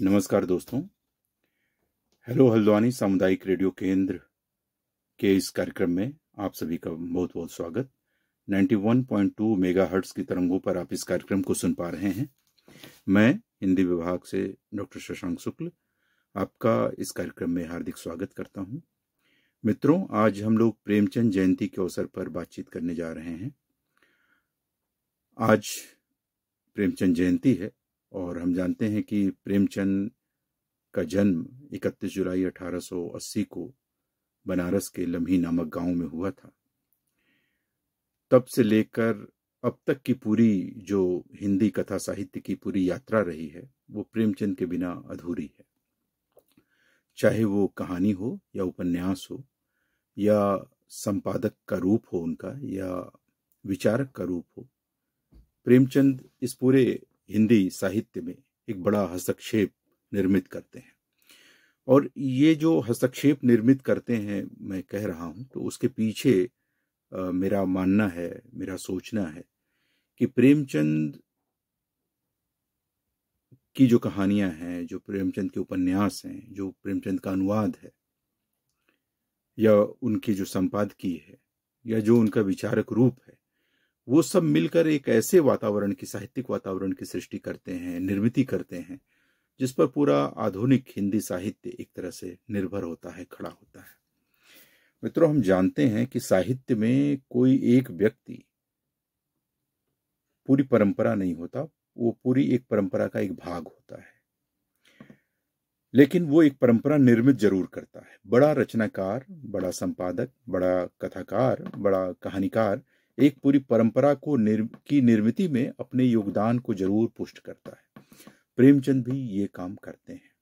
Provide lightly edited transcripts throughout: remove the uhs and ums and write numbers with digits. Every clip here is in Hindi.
नमस्कार दोस्तों। हेलो हल्द्वानी सामुदायिक रेडियो केंद्र के इस कार्यक्रम में आप सभी का बहुत बहुत स्वागत। 91.2 मेगाहर्ट्ज की तरंगों पर आप इस कार्यक्रम को सुन पा रहे हैं। मैं हिंदी विभाग से डॉक्टर शशांक शुक्ल आपका इस कार्यक्रम में हार्दिक स्वागत करता हूं। मित्रों, आज हम लोग प्रेमचंद जयंती के अवसर पर बातचीत करने जा रहे हैं। आज प्रेमचंद जयंती है और हम जानते हैं कि प्रेमचंद का जन्म 31 जुलाई 1880 को बनारस के लम्ही नामक गांव में हुआ था। तब से लेकर अब तक की पूरी जो हिंदी कथा साहित्य की पूरी यात्रा रही है वो प्रेमचंद के बिना अधूरी है। चाहे वो कहानी हो या उपन्यास हो या संपादक का रूप हो उनका या विचारक का रूप हो, प्रेमचंद इस पूरे हिंदी साहित्य में एक बड़ा हस्तक्षेप निर्मित करते हैं। और ये जो हस्तक्षेप निर्मित करते हैं मैं कह रहा हूं, तो उसके पीछे मेरा मानना है, मेरा सोचना है कि प्रेमचंद की जो कहानियां हैं, जो प्रेमचंद के उपन्यास हैं, जो प्रेमचंद का अनुवाद है या उनकी जो संपादकीय है या जो उनका विचारक रूप है, वो सब मिलकर एक ऐसे वातावरण की, साहित्यिक वातावरण की सृष्टि करते हैं, निर्मित करते हैं, जिस पर पूरा आधुनिक हिंदी साहित्य एक तरह से निर्भर होता है, खड़ा होता है। मित्रों, हम जानते हैं कि साहित्य में कोई एक व्यक्ति पूरी परंपरा नहीं होता, वो पूरी एक परंपरा का एक भाग होता है, लेकिन वो एक परंपरा निर्मित जरूर करता है। बड़ा रचनाकार, बड़ा संपादक, बड़ा कथाकार, बड़ा कहानीकार एक पूरी परंपरा को की निर्मिति में अपने योगदान को जरूर पुष्ट करता है। प्रेमचंद भी ये काम करते हैं।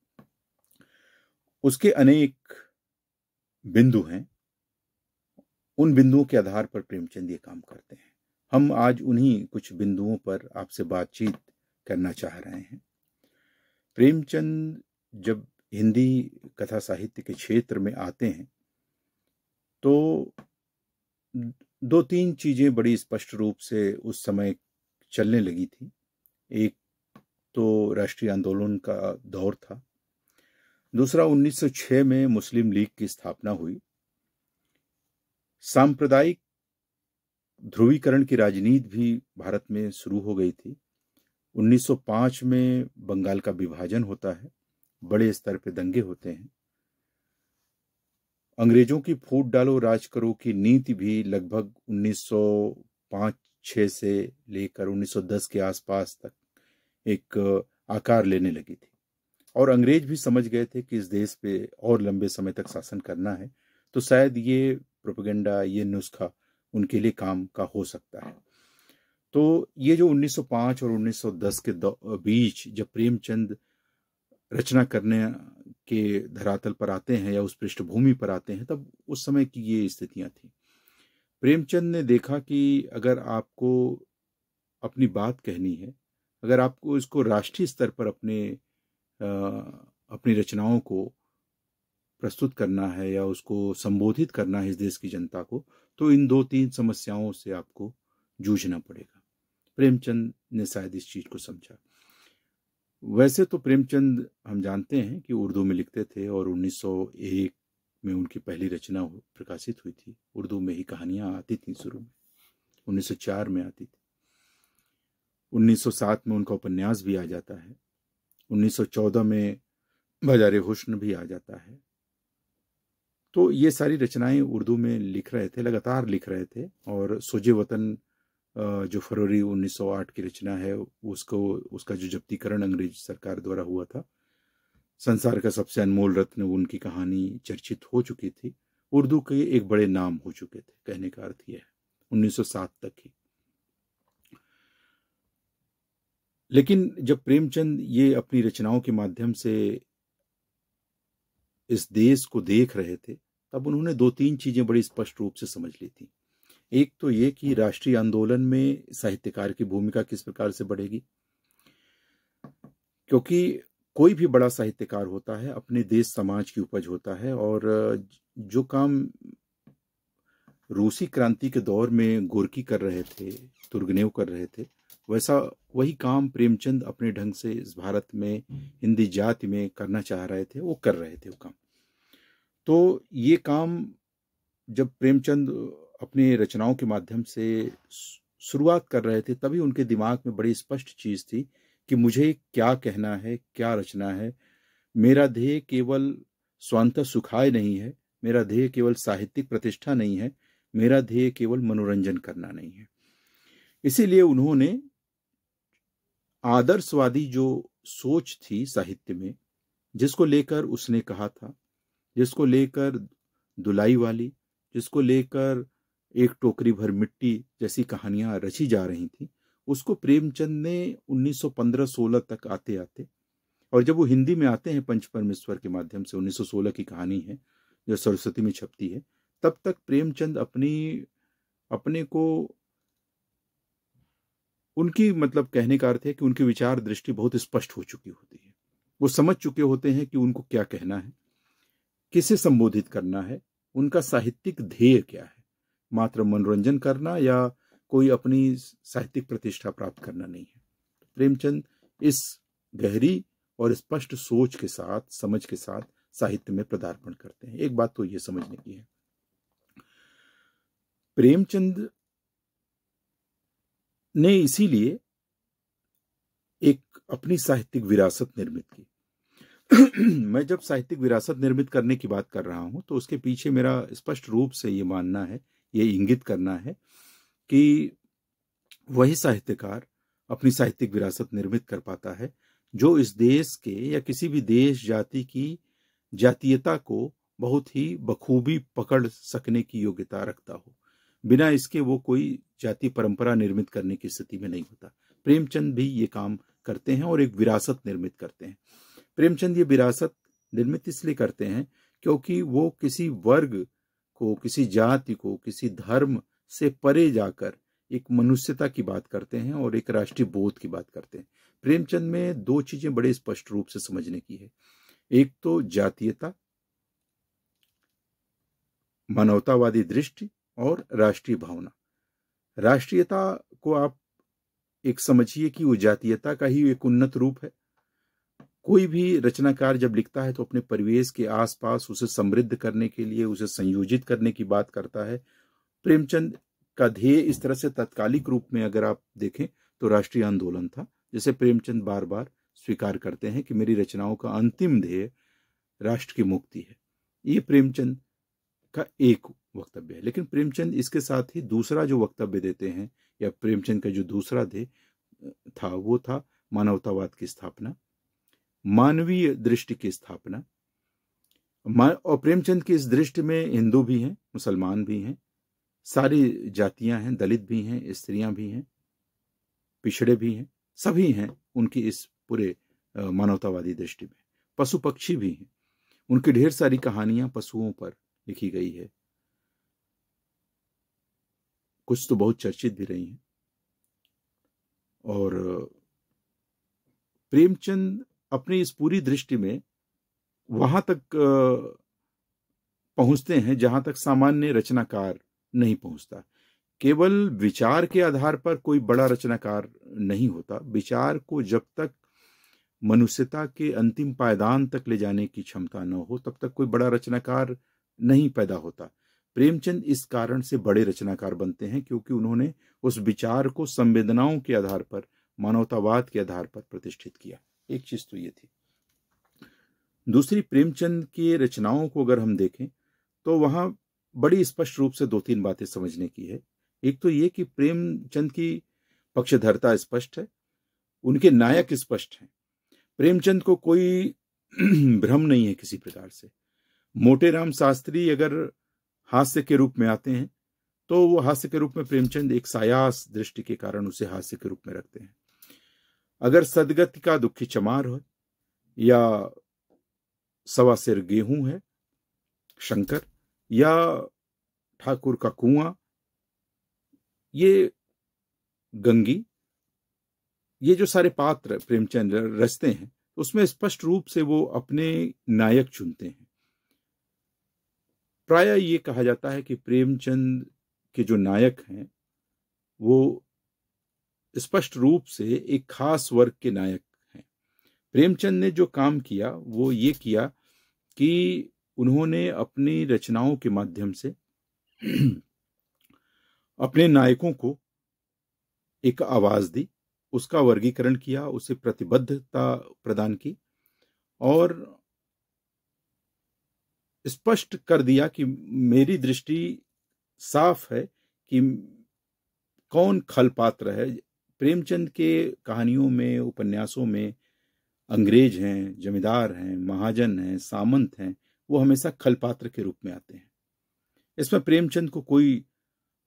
उसके अनेक बिंदु हैं, उन बिंदुओं के आधार पर प्रेमचंद ये काम करते हैं। हम आज उन्हीं कुछ बिंदुओं पर आपसे बातचीत करना चाह रहे हैं। प्रेमचंद जब हिंदी कथा साहित्य के क्षेत्र में आते हैं तो दो तीन चीजें बड़ी स्पष्ट रूप से उस समय चलने लगी थी। एक तो राष्ट्रीय आंदोलन का दौर था, दूसरा 1906 में मुस्लिम लीग की स्थापना हुई। सांप्रदायिक ध्रुवीकरण की राजनीति भी भारत में शुरू हो गई थी। 1905 में बंगाल का विभाजन होता है, बड़े स्तर पे दंगे होते हैं। अंग्रेजों की फूट डालो राज करो की नीति भी लगभग 1905-06 से लेकर 1910 के आसपास तक एक आकार लेने लगी थी और अंग्रेज भी समझ गए थे कि इस देश पे और लंबे समय तक शासन करना है, तो शायद ये प्रोपेगेंडा, ये नुस्खा उनके लिए काम का हो सकता है। तो ये जो 1905 और 1910 के बीच जब प्रेमचंद रचना करने के धरातल पर आते हैं या उस पृष्ठभूमि पर आते हैं, तब उस समय की ये स्थितियां थी। प्रेमचंद ने देखा कि अगर आपको अपनी बात कहनी है, अगर आपको इसको राष्ट्रीय स्तर पर अपनी रचनाओं को प्रस्तुत करना है या उसको संबोधित करना है इस देश की जनता को, तो इन दो तीन समस्याओं से आपको जूझना पड़ेगा। प्रेमचंद ने शायद इस चीज को समझा। वैसे तो प्रेमचंद हम जानते हैं कि उर्दू में लिखते थे और 1901 में उनकी पहली रचना प्रकाशित हुई थी। उर्दू में ही कहानियां आती थी शुरू में, 1904 में आती थी। 1907 में उनका उपन्यास भी आ जाता है। 1914 में बाजारे हुस्न भी आ जाता है। तो ये सारी रचनाएं उर्दू में लिख रहे थे, लगातार लिख रहे थे। और सोजे वतन जो फरवरी 1908 की रचना है, उसका जो जब्तीकरण अंग्रेज सरकार द्वारा हुआ था, संसार का सबसे अनमोल रत्न, उनकी कहानी चर्चित हो चुकी थी। उर्दू के एक बड़े नाम हो चुके थे, कहने का अर्थ यह है 1907 तक ही। लेकिन जब प्रेमचंद ये अपनी रचनाओं के माध्यम से इस देश को देख रहे थे, तब उन्होंने दो तीन चीजें बड़ी स्पष्ट रूप से समझ ली थी। एक तो ये कि राष्ट्रीय आंदोलन में साहित्यकार की भूमिका किस प्रकार से बढ़ेगी, क्योंकि कोई भी बड़ा साहित्यकार होता है अपने देश समाज की उपज होता है। और जो काम रूसी क्रांति के दौर में गोरकी कर रहे थे, तुर्गनेव कर रहे थे, वैसा वही काम प्रेमचंद अपने ढंग से इस भारत में हिंदी जाति में करना चाह रहे थे, वो कर रहे थे वो काम। तो ये काम जब प्रेमचंद अपनी रचनाओं के माध्यम से शुरुआत कर रहे थे, तभी उनके दिमाग में बड़ी स्पष्ट चीज थी कि मुझे क्या कहना है, क्या रचना है। मेरा ध्येय केवल स्वांतः सुखाय नहीं है, मेरा ध्येय केवल साहित्यिक प्रतिष्ठा नहीं है, मेरा ध्येय केवल मनोरंजन करना नहीं है। इसीलिए उन्होंने आदर्शवादी जो सोच थी साहित्य में, जिसको लेकर उसने कहा था, जिसको लेकर दुलाई वाली, जिसको लेकर एक टोकरी भर मिट्टी जैसी कहानियां रची जा रही थी, उसको प्रेमचंद ने 1915-16 तक आते आते, और जब वो हिंदी में आते हैं पंच परमेश्वर के माध्यम से, 1916 की कहानी है जो सरस्वती में छपती है, तब तक प्रेमचंद अपने को, उनकी मतलब कहने का अर्थ है कि उनकी विचार दृष्टि बहुत स्पष्ट हो चुकी होती है। वो समझ चुके होते हैं कि उनको क्या कहना है, किसे संबोधित करना है, उनका साहित्यिक ध्येय क्या है। मात्र मनोरंजन करना या कोई अपनी साहित्यिक प्रतिष्ठा प्राप्त करना नहीं है। प्रेमचंद इस गहरी और स्पष्ट सोच के साथ, समझ के साथ साहित्य में पदार्पण करते हैं। एक बात तो ये समझने की है, प्रेमचंद ने इसीलिए एक अपनी साहित्यिक विरासत निर्मित की। मैं जब साहित्यिक विरासत निर्मित करने की बात कर रहा हूं, तो उसके पीछे मेरा स्पष्ट रूप से ये मानना है, ये इंगित करना है कि वही साहित्यकार अपनी साहित्यिक विरासत निर्मित कर पाता है जो इस देश के या किसी भी देश जाति की जातीयता को बहुत ही बखूबी पकड़ सकने की योग्यता रखता हो। बिना इसके वो कोई जाति परंपरा निर्मित करने की स्थिति में नहीं होता। प्रेमचंद भी ये काम करते हैं और एक विरासत निर्मित करते हैं। प्रेमचंद ये विरासत निर्मित इसलिए करते हैं क्योंकि वो किसी वर्ग को, किसी जाति को, किसी धर्म से परे जाकर एक मनुष्यता की बात करते हैं और एक राष्ट्रीय बोध की बात करते हैं। प्रेमचंद में दो चीजें बड़े स्पष्ट रूप से समझने की है। एक तो जातीयता, मानवतावादी दृष्टि और राष्ट्रीय भावना। राष्ट्रीयता को आप एक समझिए कि वो जातीयता का ही एक उन्नत रूप है। कोई भी रचनाकार जब लिखता है तो अपने परिवेश के आसपास उसे समृद्ध करने के लिए, उसे संयोजित करने की बात करता है। प्रेमचंद का ध्येय इस तरह से तात्कालिक रूप में अगर आप देखें तो राष्ट्रीय आंदोलन था, जैसे प्रेमचंद बार बार स्वीकार करते हैं कि मेरी रचनाओं का अंतिम ध्येय राष्ट्र की मुक्ति है। ये प्रेमचंद का एक वक्तव्य है। लेकिन प्रेमचंद इसके साथ ही दूसरा जो वक्तव्य देते हैं, या प्रेमचंद का जो दूसरा ध्येय था, वो था मानवतावाद की स्थापना, मानवीय दृष्टि की स्थापना। और प्रेमचंद की इस दृष्टि में हिंदू भी हैं, मुसलमान भी हैं, सारी जातियां हैं, दलित भी हैं, स्त्रियां भी हैं, पिछड़े भी हैं, सभी हैं उनकी इस पूरे मानवतावादी दृष्टि में। पशु पक्षी भी हैं, उनकी ढेर सारी कहानियां पशुओं पर लिखी गई है, कुछ तो बहुत चर्चित भी रही हैं। और प्रेमचंद अपनी इस पूरी दृष्टि में वहां तक पहुंचते हैं जहां तक सामान्य रचनाकार नहीं पहुंचता। केवल विचार के आधार पर कोई बड़ा रचनाकार नहीं होता। विचार को जब तक मनुष्यता के अंतिम पायदान तक ले जाने की क्षमता न हो, तब तक कोई बड़ा रचनाकार नहीं पैदा होता। प्रेमचंद इस कारण से बड़े रचनाकार बनते हैं क्योंकि उन्होंने उस विचार को संवेदनाओं के आधार पर, मानवतावाद के आधार पर प्रतिष्ठित किया। एक चीज तो ये थी। दूसरी, प्रेमचंद की रचनाओं को अगर हम देखें तो वहां बड़ी स्पष्ट रूप से दो तीन बातें समझने की है। एक तो ये कि प्रेमचंद की पक्षधरता स्पष्ट है, उनके नायक स्पष्ट हैं। प्रेमचंद को कोई भ्रम नहीं है किसी प्रकार से। मोटेराम शास्त्री अगर हास्य के रूप में आते हैं तो वो हास्य के रूप में प्रेमचंद एक सायास दृष्टि के कारण उसे हास्य के रूप में रखते हैं। अगर सदगति का दुखी चमार हो या सवा सिर गेहूं है शंकर, या ठाकुर का कुआं, ये गंगी, ये जो सारे पात्र प्रेमचंद रचते हैं, उसमें स्पष्ट रूप से वो अपने नायक चुनते हैं। प्रायः ये कहा जाता है कि प्रेमचंद के जो नायक हैं वो स्पष्ट रूप से एक खास वर्ग के नायक हैं। प्रेमचंद ने जो काम किया वो ये किया कि उन्होंने अपनी रचनाओं के माध्यम से अपने नायकों को एक आवाज दी, उसका वर्गीकरण किया, उसे प्रतिबद्धता प्रदान की और स्पष्ट कर दिया कि मेरी दृष्टि साफ है कि कौन खल पात्र है। प्रेमचंद के कहानियों में, उपन्यासों में अंग्रेज हैं, जमींदार हैं, महाजन हैं, सामंत हैं, वो हमेशा खल पात्र के रूप में आते हैं। इसमें प्रेमचंद को कोई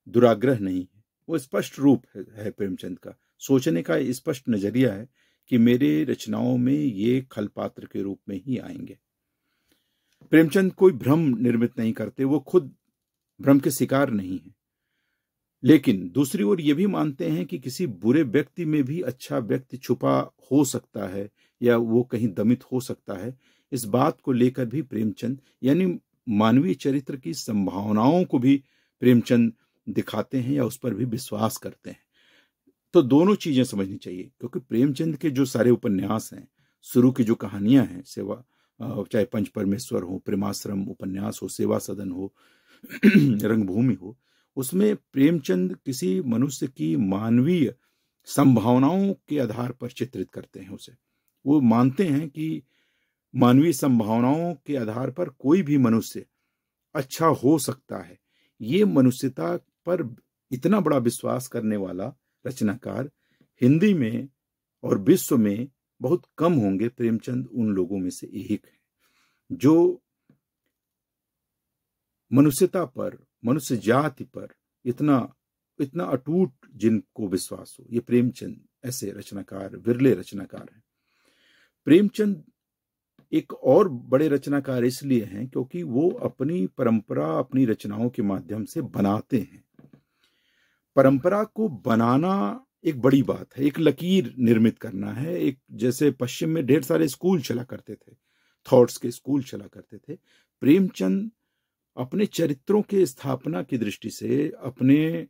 दुराग्रह नहीं है, वो स्पष्ट रूप है प्रेमचंद का। सोचने का स्पष्ट नजरिया है कि मेरे रचनाओं में ये खल पात्र के रूप में ही आएंगे। प्रेमचंद कोई भ्रम निर्मित नहीं करते, वो खुद भ्रम के शिकार नहीं है, लेकिन दूसरी ओर ये भी मानते हैं कि किसी बुरे व्यक्ति में भी अच्छा व्यक्ति छुपा हो सकता है या वो कहीं दमित हो सकता है। इस बात को लेकर भी प्रेमचंद, यानी मानवीय चरित्र की संभावनाओं को भी प्रेमचंद दिखाते हैं या उस पर भी विश्वास करते हैं। तो दोनों चीजें समझनी चाहिए, क्योंकि प्रेमचंद के जो सारे उपन्यास हैं, शुरू की जो कहानियां हैं, सेवा, चाहे पंच परमेश्वर हो, प्रेमाश्रम उपन्यास हो, सेवा सदन हो, रंगभूमि हो, उसमें प्रेमचंद किसी मनुष्य की मानवीय संभावनाओं के आधार पर चित्रित करते हैं उसे। वो मानते हैं कि मानवीय संभावनाओं के आधार पर कोई भी मनुष्य अच्छा हो सकता है। ये मनुष्यता पर इतना बड़ा विश्वास करने वाला रचनाकार हिंदी में और विश्व में बहुत कम होंगे। प्रेमचंद उन लोगों में से एक है जो मनुष्यता पर, मनुष्य जाति पर इतना इतना अटूट जिनको विश्वास हो। ये प्रेमचंद ऐसे रचनाकार, विरले रचनाकार हैं। प्रेमचंद एक और बड़े रचनाकार इसलिए हैं क्योंकि वो अपनी परंपरा, अपनी रचनाओं के माध्यम से बनाते हैं। परंपरा को बनाना एक बड़ी बात है, एक लकीर निर्मित करना है। एक जैसे पश्चिम में ढेर सारे स्कूल चला करते थे, थॉट्स के स्कूल चला करते थे। प्रेमचंद अपने चरित्रों के स्थापना की दृष्टि से, अपने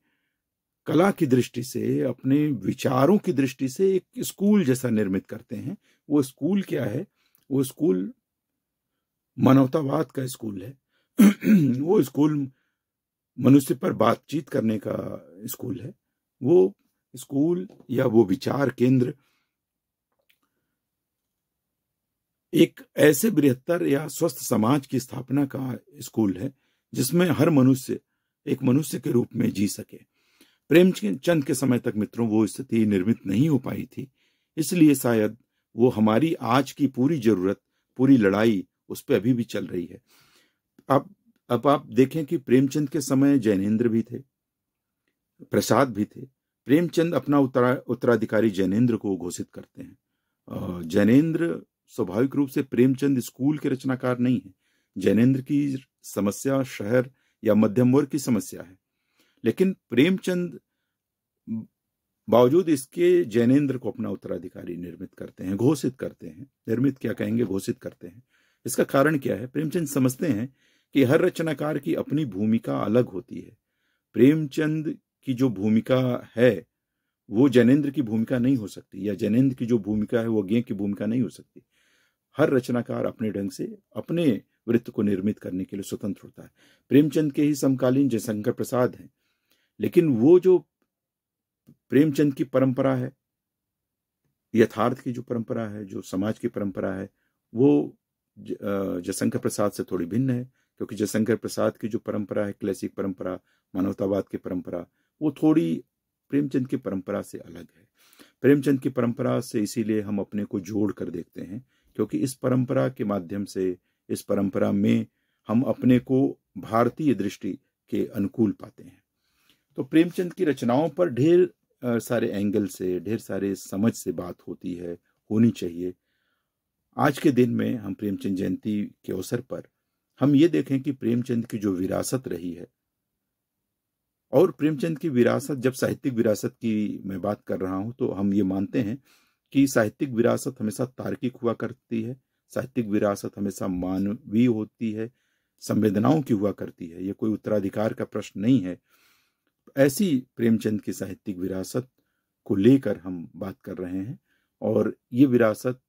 कला की दृष्टि से, अपने विचारों की दृष्टि से एक स्कूल जैसा निर्मित करते हैं। वो स्कूल क्या है? वो स्कूल मानवतावाद का स्कूल है। वो स्कूल मनुष्य पर बातचीत करने का स्कूल है। वो स्कूल या वो विचार केंद्र एक ऐसे बृहत्तर या स्वस्थ समाज की स्थापना का स्कूल है जिसमें हर मनुष्य एक मनुष्य के रूप में जी सके। प्रेमचंद के समय तक मित्रों वो स्थिति निर्मित नहीं हो पाई थी, इसलिए शायद वो हमारी आज की पूरी जरूरत, पूरी लड़ाई उस पर अभी भी चल रही है। अब आप देखें कि प्रेमचंद के समय जैनेन्द्र भी थे, प्रसाद भी थे। प्रेमचंद अपना उत्तराधिकारी जैनेन्द्र को घोषित करते हैं। जैनेन्द्र स्वाभाविक रूप से प्रेमचंद स्कूल के रचनाकार नहीं है। जैनेन्द्र की समस्या शहर या मध्यम वर्ग की समस्या है, लेकिन प्रेमचंद बावजूद इसके जैनेन्द्र को अपना उत्तराधिकारी निर्मित करते हैं, घोषित करते हैं। निर्मित क्या कहेंगे, घोषित करते हैं। इसका कारण क्या है? प्रेमचंद समझते हैं कि हर रचनाकार की अपनी भूमिका अलग होती है। प्रेमचंद की जो भूमिका है वो जैनेन्द्र की भूमिका नहीं हो सकती, या जैनेन्द्र की जो भूमिका है वो ज्ञ की भूमिका नहीं हो सकती। हर रचनाकार अपने ढंग से अपने वृत्त को निर्मित करने के लिए स्वतंत्र होता है। प्रेमचंद के ही समकालीन जयशंकर प्रसाद हैं, लेकिन वो जो प्रेमचंद की परंपरा है, यथार्थ की जो परंपरा है, जो समाज की परंपरा है, वो जयशंकर प्रसाद से थोड़ी भिन्न है। क्योंकि जयशंकर प्रसाद की जो परंपरा है, क्लासिक परंपरा, मानवतावाद की परंपरा, वो थोड़ी प्रेमचंद की परंपरा से अलग है। प्रेमचंद की परंपरा से इसीलिए हम अपने को जोड़ कर देखते हैं, क्योंकि इस परंपरा के माध्यम से, इस परंपरा में हम अपने को भारतीय दृष्टि के अनुकूल पाते हैं। तो प्रेमचंद की रचनाओं पर ढेर सारे एंगल से, ढेर सारे समझ से बात होती है, होनी चाहिए। आज के दिन में हम प्रेमचंद जयंती के अवसर पर हम ये देखें कि प्रेमचंद की जो विरासत रही है, और प्रेमचंद की विरासत, जब साहित्यिक विरासत की मैं बात कर रहा हूं, तो हम ये मानते हैं कि साहित्यिक विरासत हमेशा तार्किक हुआ करती है, साहित्यिक विरासत हमेशा मानवीय होती है, संवेदनाओं की हुआ करती है। ये कोई उत्तराधिकार का प्रश्न नहीं है। ऐसी प्रेमचंद की साहित्यिक विरासत को लेकर हम बात कर रहे हैं। और ये विरासत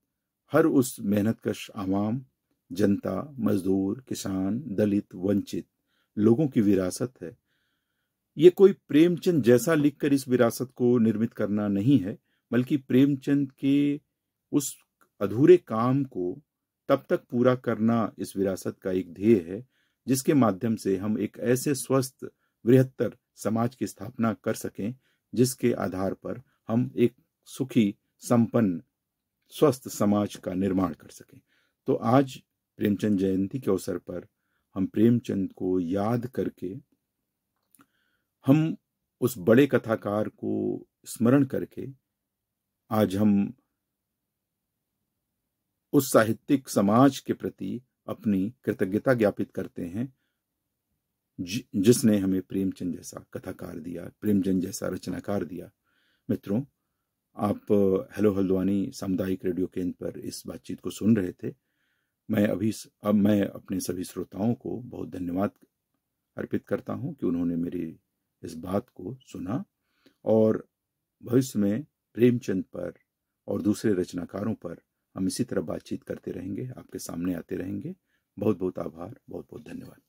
हर उस मेहनतकश आवाम, जनता, मजदूर, किसान, दलित, वंचित लोगों की विरासत है। ये कोई प्रेमचंद जैसा लिखकर इस विरासत को निर्मित करना नहीं है, बल्कि प्रेमचंद के उस अधूरे काम को तब तक पूरा करना इस विरासत का एक ध्येय है, जिसके माध्यम से हम एक ऐसे स्वस्थ बृहत्तर समाज की स्थापना कर सकें, जिसके आधार पर हम एक सुखी, संपन्न, स्वस्थ समाज का निर्माण कर सकें। तो आज प्रेमचंद जयंती के अवसर पर हम प्रेमचंद को याद करके, हम उस बड़े कथाकार को स्मरण करके आज हम उस साहित्यिक समाज के प्रति अपनी कृतज्ञता ज्ञापित करते हैं, जिसने हमें प्रेमचंद जैसा कथाकार दिया, प्रेमचंद जैसा रचनाकार दिया। मित्रों, आप हेलो हल्द्वानी सामुदायिक रेडियो केंद्र पर इस बातचीत को सुन रहे थे। अब मैं अपने सभी श्रोताओं को बहुत धन्यवाद अर्पित करता हूं कि उन्होंने मेरी इस बात को सुना, और भविष्य में प्रेमचंद पर और दूसरे रचनाकारों पर हम इसी तरह बातचीत करते रहेंगे, आपके सामने आते रहेंगे। बहुत बहुत आभार, बहुत बहुत धन्यवाद।